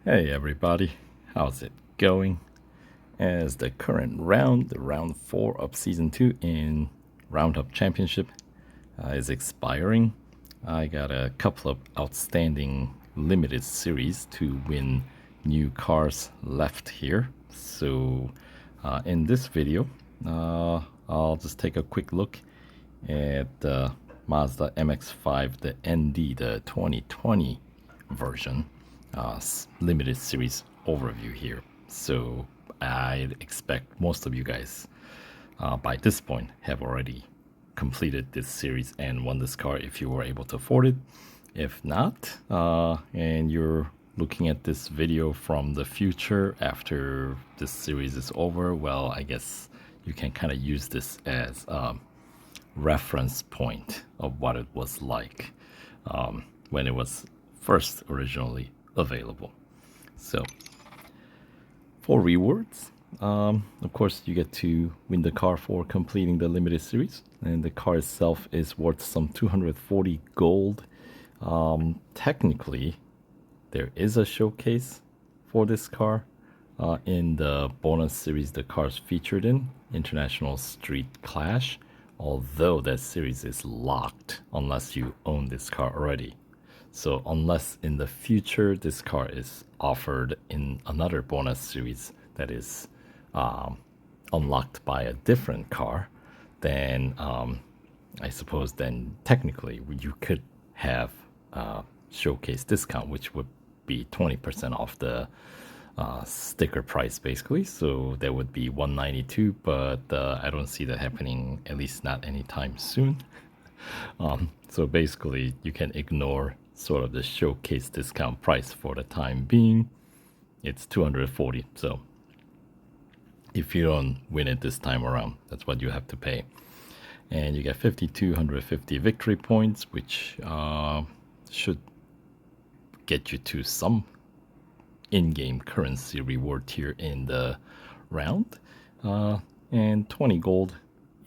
Hey everybody, how's it going? As the current round, the round 4 of season 2 in Roundup Championship is expiring, I got a couple of outstanding limited series to win new cars left here. So in this video, I'll just take a quick look at the Mazda MX-5, the ND, the 2020 version, limited series overview here. So I expect most of you guys by this point have already completed this series and won this car if you were able to afford it. If not, and you're looking at this video from the future after this series is over, well, I guess you can kind of use this as reference point of what it was like when it was first originally available. So for rewards, of course you get to win the car for completing the limited series, and the car itself is worth some 240 gold. Technically there is a showcase for this car in the bonus series the car's featured in, International Street Clash, although that series is locked unless you own this car already. So unless in the future this car is offered in another bonus series that is unlocked by a different car, then I suppose then technically you could have a showcase discount, which would be 20% off the sticker price basically. So that would be 192, but I don't see that happening, at least not anytime soon. So basically you can ignore sort of the showcase discount price for the time being. It's 240. So if you don't win it this time around, that's what you have to pay. And you get 5,250 victory points, which should get you to some in-game currency reward tier in the round, and 20 gold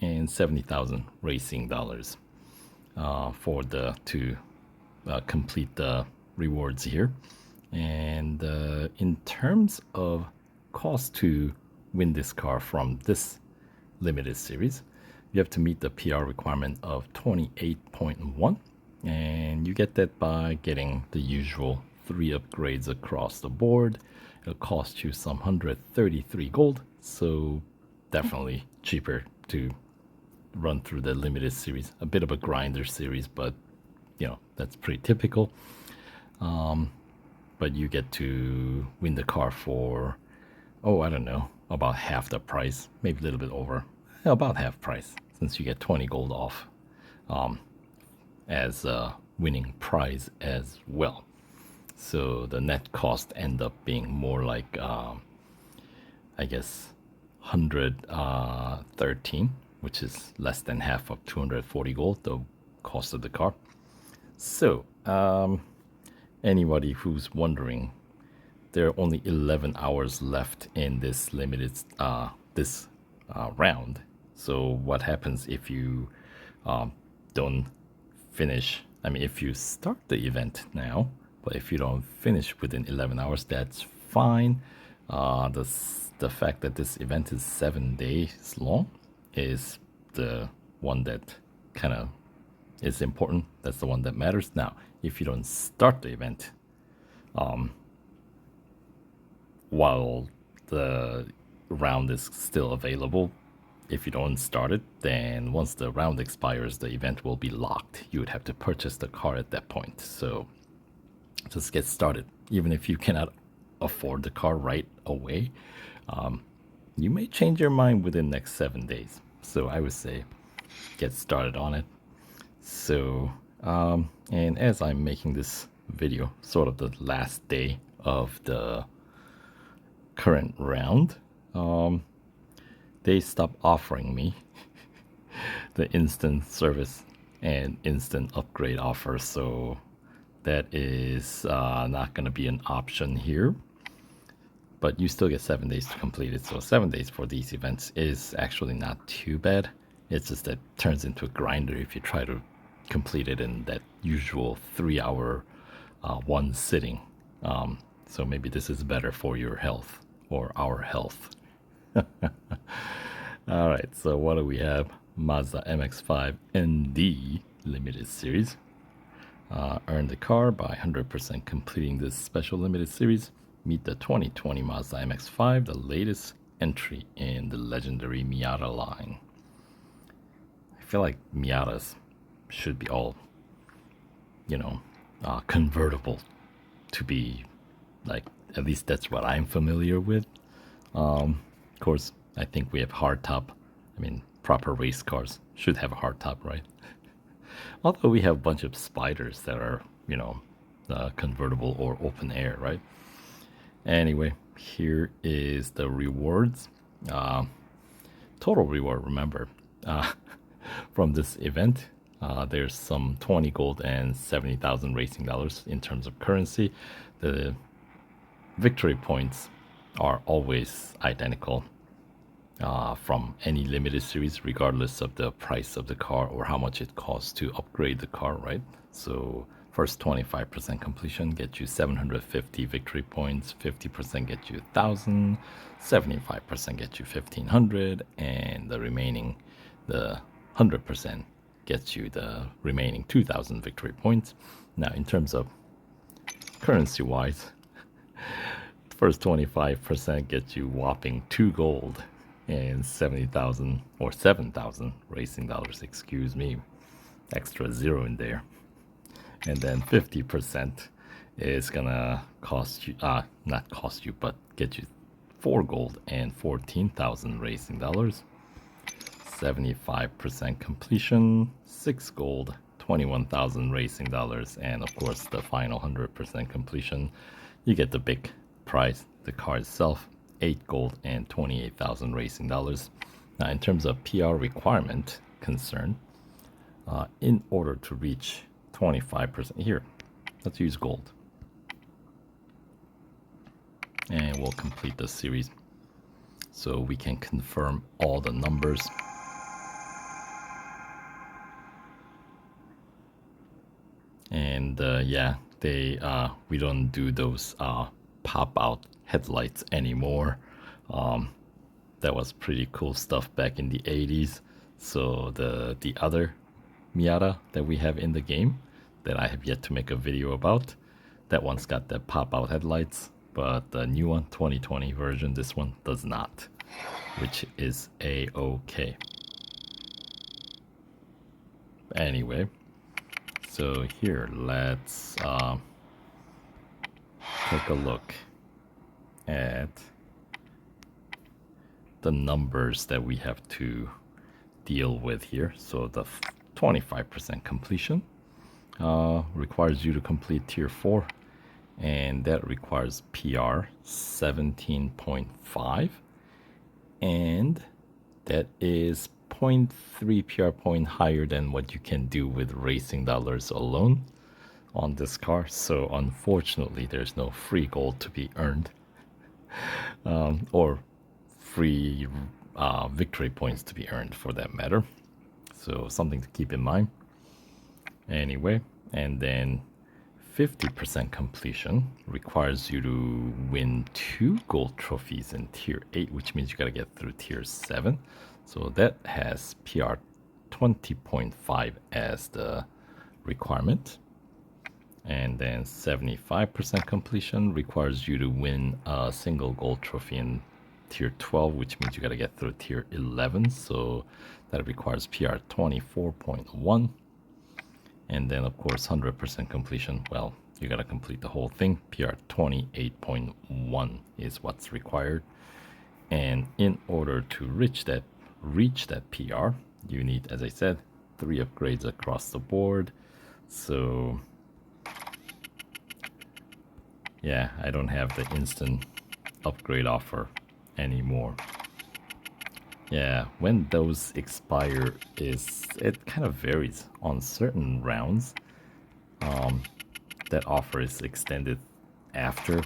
and 70,000 racing dollars for the to complete the rewards here. And in terms of cost to win this car from this limited series, you have to meet the PR requirement of 28.1, and you get that by getting the usual 3 upgrades across the board. It'll cost you some 133 gold, so definitely cheaper to run through the limited series. A bit of a grinder series, but you know, that's pretty typical. But you get to win the car for, I don't know, about half the price, maybe a little bit over, about half price, since you get 20 gold off as a winning prize as well. So the net cost end up being more like, I guess, 113, which is less than half of 240 gold, the cost of the car. So, anybody who's wondering, there are only 11 hours left in this limited round. So what happens if you don't finish? I mean, if you start the event now, but if you don't finish within 11 hours, that's fine. The fact that this event is 7 days long is the one that kind of is important. That's the one that matters. Now, if you don't start the event while the round is still available, if you don't start it, then once the round expires, the event will be locked. You would have to purchase the car at that point. So just get started. Even if you cannot afford the car right away, you may change your mind within the next 7 days. So I would say get started on it. So, and as I'm making this video, sort of the last day of the current round, they stopped offering me the instant service and instant upgrade offer. So that is not going to be an option here. But you still get 7 days to complete it. So 7 days for these events is actually not too bad. It's just that it turns into a grinder if you try to complete it in that usual 3 hour one sitting. So maybe this is better for your health or our health. All right, so what do we have? Mazda MX-5 ND Limited Series. Earn the car by 100% completing this special limited series. Meet the 2020 Mazda MX-5, the latest entry in the legendary Miata line. I feel like Miatas should be all, convertible to be like, at least that's what I'm familiar with. Of course, I think we have hardtop. I mean, proper race cars should have a hardtop, right? Although we have a bunch of spiders that are, convertible or open air, right? Anyway, here is the rewards. Total reward, remember, from this event. There's some 20 gold and 70,000 racing dollars in terms of currency. The victory points are always identical from any limited series, regardless of the price of the car or how much it costs to upgrade the car, right? So first 25% completion gets you 750 victory points, 50% gets you 1,000, 75% gets you 1,500, and the 100% gets you the remaining 2,000 victory points. Now, in terms of currency-wise, first 25% gets you whopping 2 gold and 70,000 or 7,000 racing dollars, excuse me. Extra zero in there. And then 50% is gonna cost you, not cost you, but get you 4 gold and 14,000 racing dollars. 75% completion, 6 gold, 21,000 racing dollars, and of course the final 100% completion, you get the big prize, the car itself, 8 gold and 28,000 racing dollars. Now, in terms of PR requirement concern, in order to reach 25% here, let's use gold, and we'll complete the series so we can confirm all the numbers. And yeah, we don't do those pop out headlights anymore. That was pretty cool stuff back in the 80s. So the other Miata that we have in the game that I have yet to make a video about, that one's got the pop out headlights, but the new one, 2020 version, this one does not, which is a-okay. Anyway, so here, let's take a look at the numbers that we have to deal with here. So the 25% completion requires you to complete tier 4, and that requires PR 17.5, and that is 0.3 PR point higher than what you can do with racing dollars alone on this car. So unfortunately, there's no free gold to be earned, or free victory points to be earned for that matter. So something to keep in mind. Anyway, and then 50% completion requires you to win 2 gold trophies in tier 8, which means you gotta get through tier 7. So that has PR 20.5 as the requirement. And then 75% completion requires you to win a single gold trophy in tier 12, which means you gotta get through tier 11. So that requires PR 24.1. And then of course 100% completion, well, you gotta complete the whole thing. PR 28.1 is what's required. And in order to reach that PR, you need, as I said, 3 upgrades across the board. So yeah, I don't have the instant upgrade offer anymore. Yeah, when those expire, it kind of varies on certain rounds. That offer is extended after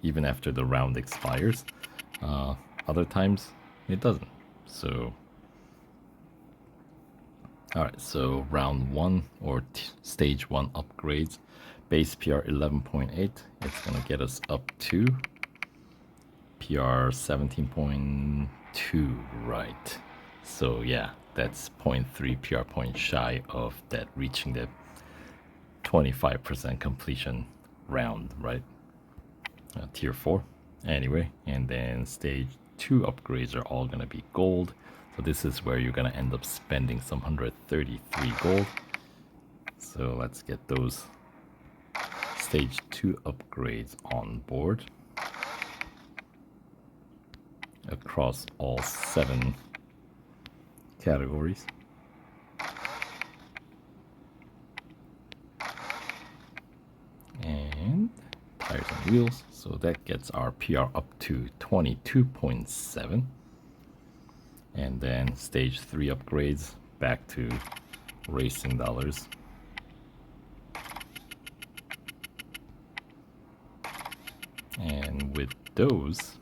even after the round expires. Other times it doesn't. So Alright, so round 1 or stage 1 upgrades. Base PR 11.8. It's gonna get us up to PR 17.2, right? So yeah, that's 0.3 PR point shy of that reaching that 25% completion round, right? Tier 4 anyway, and then stage 2 upgrades are all gonna be gold. So this is where you're gonna end up spending some 133 gold. So let's get those stage 2 upgrades on board across all 7 categories. And tires and wheels, so that gets our PR up to 22.7. And then stage 3 upgrades back to racing dollars. And with those,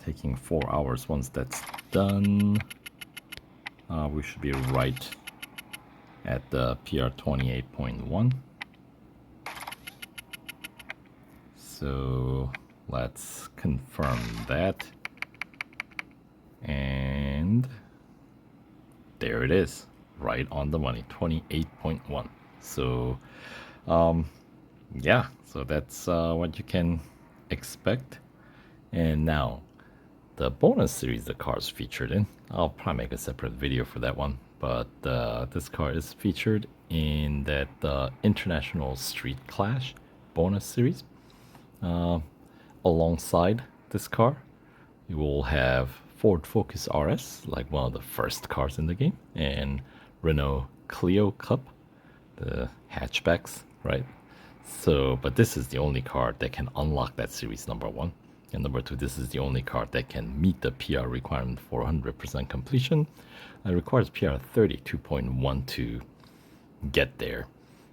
taking 4 hours, once that's done, we should be right at the PR 28.1. So let's confirm that. And there it is, right on the money, 28.1. So yeah, so that's what you can expect. And now the bonus series the car is featured in, I'll probably make a separate video for that one, but this car is featured in that International Street Clash bonus series. Alongside this car, you will have Ford Focus RS, like one of the first cars in the game, and Renault Clio Cup, the hatchbacks, right? So, but this is the only car that can unlock that series, number 1. And number 2, this is the only car that can meet the PR requirement for 100% completion. It requires PR 32.1 to get there.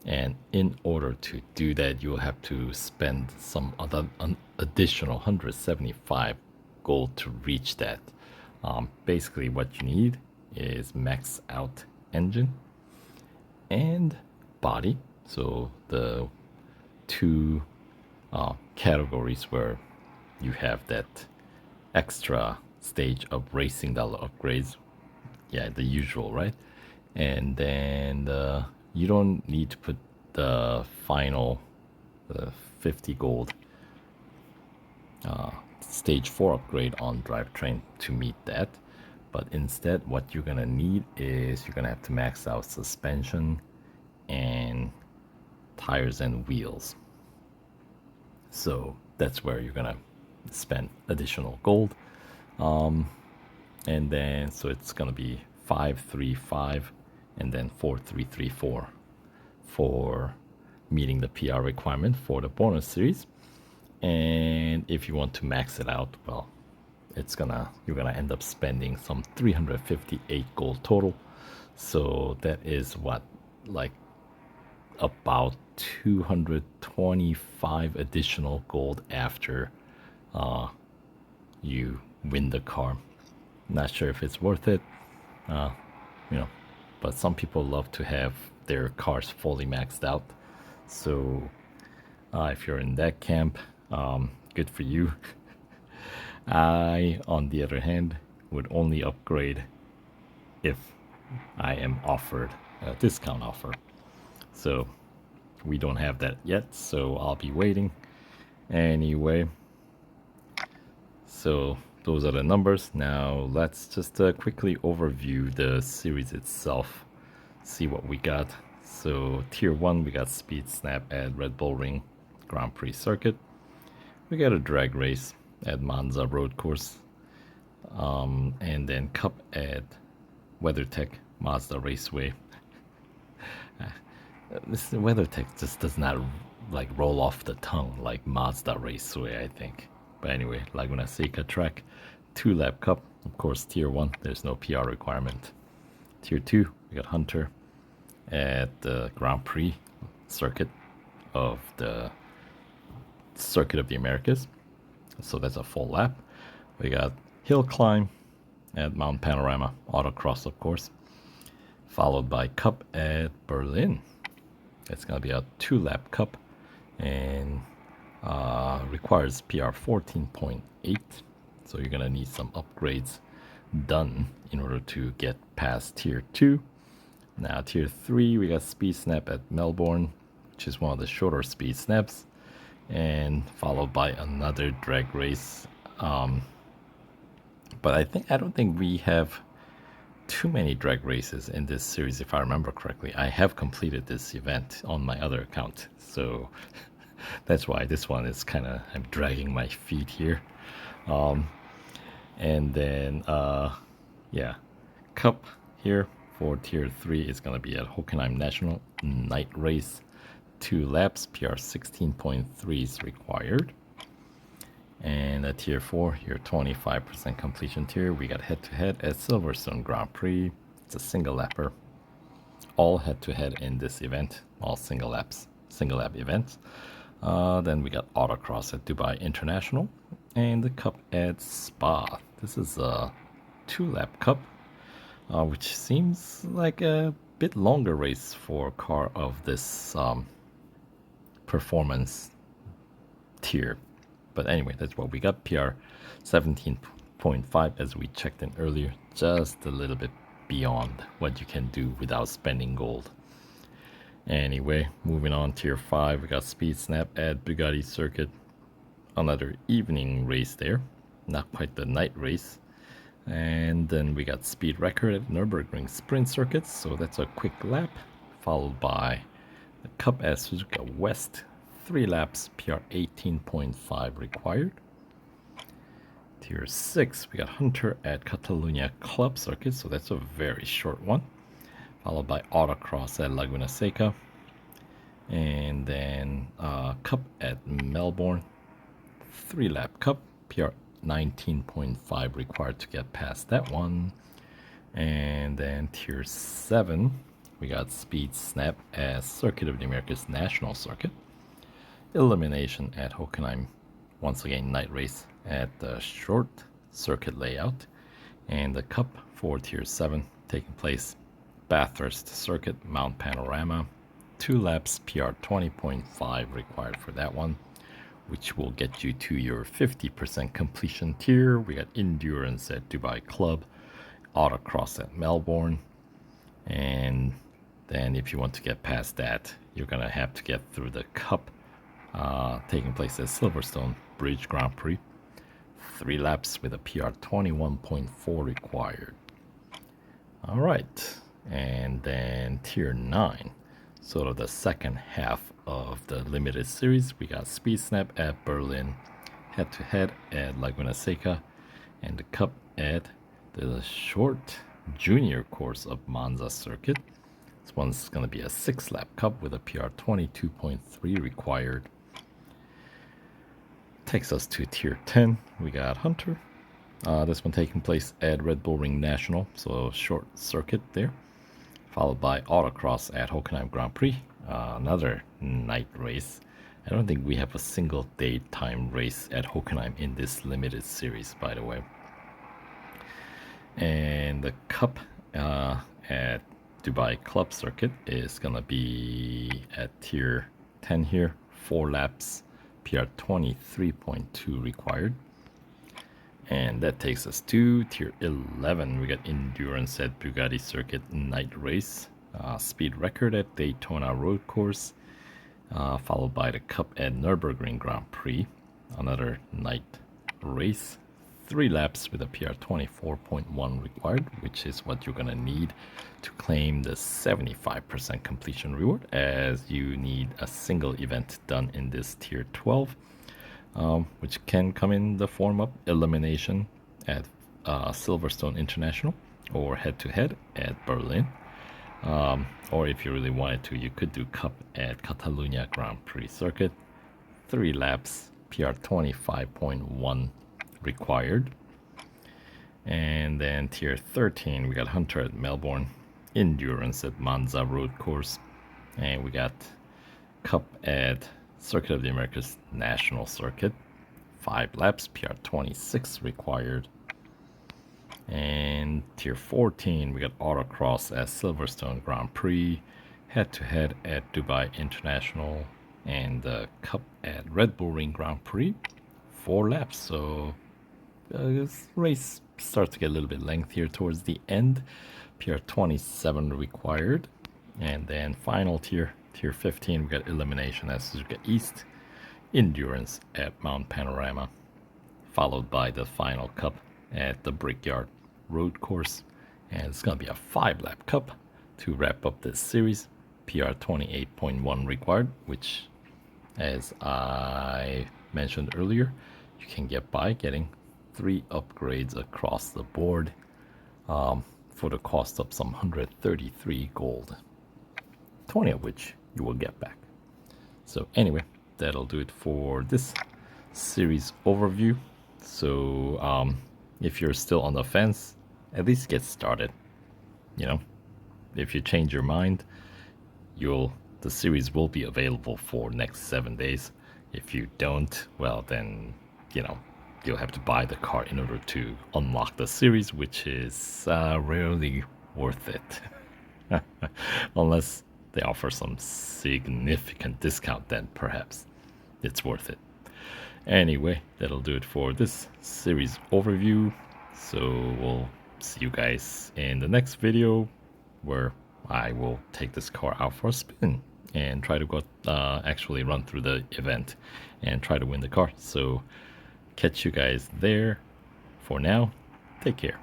And in order to do that, you'll have to spend some other additional 175 gold to reach that. Basically, what you need is max out engine and body. So the 2 categories where you have that extra stage of racing dollar upgrades. Yeah, the usual, right? And then you don't need to put the final 50 gold stage 4 upgrade on drivetrain to meet that. But instead, what you're gonna need is you're gonna have to max out suspension and tires and wheels. So that's where you're gonna spend additional gold. And then so it's gonna be 535 and then 4334 for meeting the PR requirement for the bonus series. And if you want to max it out, well, you're gonna end up spending some 358 gold total. So that is what, like about 225 additional gold after you win the car. Not sure if it's worth it, but some people love to have their cars fully maxed out. So if you're in that camp, good for you. I, on the other hand, would only upgrade if I am offered a discount offer. So we don't have that yet, so I'll be waiting. Anyway, so those are the numbers. Now let's just quickly overview the series itself, see what we got. So tier 1, we got Speed Snap at Red Bull Ring Grand Prix Circuit. We got a drag race at Monza Road Course, and then Cup at WeatherTech Mazda Raceway. This WeatherTech just does not like roll off the tongue like Mazda Raceway, I think. But anyway, Laguna Seca track, 2-lap cup. Of course, tier 1, there's no PR requirement. Tier 2, we got Hunter at the Grand Prix circuit of the Circuit of the Americas. So that's a full lap. We got Hill Climb at Mount Panorama, autocross of course, followed by Cup at Berlin. It's going to be a 2-lap Cup and requires PR 14.8, so you're going to need some upgrades done in order to get past Tier 2. Now Tier 3, we got Speed Snap at Melbourne, which is one of the shorter speed snaps, and followed by another drag race. But I don't think we have too many drag races in this series, if I remember correctly. I have completed this event on my other account, so that's why this one is I'm dragging my feet here. And then yeah, Cup here for Tier 3 is going to be at Hockenheim National Night Race. 2 laps, PR 16.3 is required. And at Tier 4, your 25% completion tier, we got head-to-head at Silverstone Grand Prix. It's a single lapper. All head-to-head in this event, all single lap events. Then we got autocross at Dubai International and the Cup at Spa. This is a 2-lap Cup, which seems like a bit longer race for a car of this performance tier. But anyway, that's what we got. PR 17.5 as we checked in earlier, just a little bit beyond what you can do without spending gold. Anyway, moving on, Tier 5, we got Speed Snap at Bugatti Circuit. Another evening race there, not quite the night race. And then we got Speed Record at Nürburgring Sprint Circuit, so that's a quick lap, followed by the Cup at Suzuka West. 3 laps, PR 18.5 required. Tier 6, we got Hunter at Catalunya Club Circuit, so that's a very short one. Followed by Autocross at Laguna Seca. And then Cup at Melbourne. 3-lap Cup, PR 19.5 required to get past that one. And then Tier 7, we got Speed Snap at Circuit of the Americas National Circuit. Elimination at Hockenheim, once again night race at the short circuit layout. And the Cup for Tier 7 taking place Bathurst Circuit, Mount Panorama. 2 laps, PR 20.5 required for that one, which will get you to your 50% completion tier. We got Endurance at Dubai Club, Autocross at Melbourne, and then if you want to get past that, you're gonna have to get through the Cup taking place at Silverstone Bridge Grand Prix. 3 laps with a PR 21.4 required. All right, and then Tier 9, sort of the second half of the limited series. We got Speed Snap at Berlin, head-to-head at Laguna Seca, and the Cup at the short junior course of Monza Circuit. This one's going to be a 6-lap Cup with a PR 22.3 required. Takes us to Tier 10. We got Hunter. This one taking place at Red Bull Ring National, so short circuit there. Followed by Autocross at Hockenheim Grand Prix, another night race. I don't think we have a single daytime race at Hockenheim in this limited series, by the way. And the Cup at Dubai Club Circuit is going to be at Tier 10 here, 4 laps, PR 23.2 required. And that takes us to Tier 11. We got Endurance at Bugatti Circuit Night Race, Speed Record at Daytona Road Course, followed by the Cup at Nürburgring Grand Prix, another night race. 3 laps with a PR 24.1 required, which is what you're going to need to claim the 75% completion reward, as you need a single event done in this Tier 12, which can come in the form of elimination at Silverstone International or head-to-head at Berlin. Or if you really wanted to, you could do Cup at Catalunya Grand Prix Circuit. 3 laps, PR 25.1 required. And then Tier 13, we got Hunter at Melbourne, Endurance at Monza Road Course, and we got Cup at Circuit of the Americas National Circuit. 5 laps, PR 26 required. And tier 14, we got Autocross at Silverstone Grand Prix, head-to-head at Dubai International, and the Cup at Red Bull Ring Grand Prix. 4 laps, so this race starts to get a little bit lengthier towards the end. PR 27 required. And then final tier, tier 15, we got Elimination at Suzuka East, Endurance at Mount Panorama, followed by the final cup at the Brickyard Road Course. And it's going to be a 5-lap cup to wrap up this series. PR 28.1 required, which, as I mentioned earlier, you can get by getting 3 upgrades across the board for the cost of some 133 gold, 20 of which you will get back. So anyway, that'll do it for this series overview. So if you're still on the fence, at least get started. You know, if you change your mind, the series will be available for next 7 days. If you don't, well then, you'll have to buy the car in order to unlock the series, which is rarely worth it. Unless they offer some significant discount, then perhaps it's worth it. Anyway, that'll do it for this series overview. So we'll see you guys in the next video, where I will take this car out for a spin and try to go actually run through the event and try to win the car. So catch you guys there. For now, take care.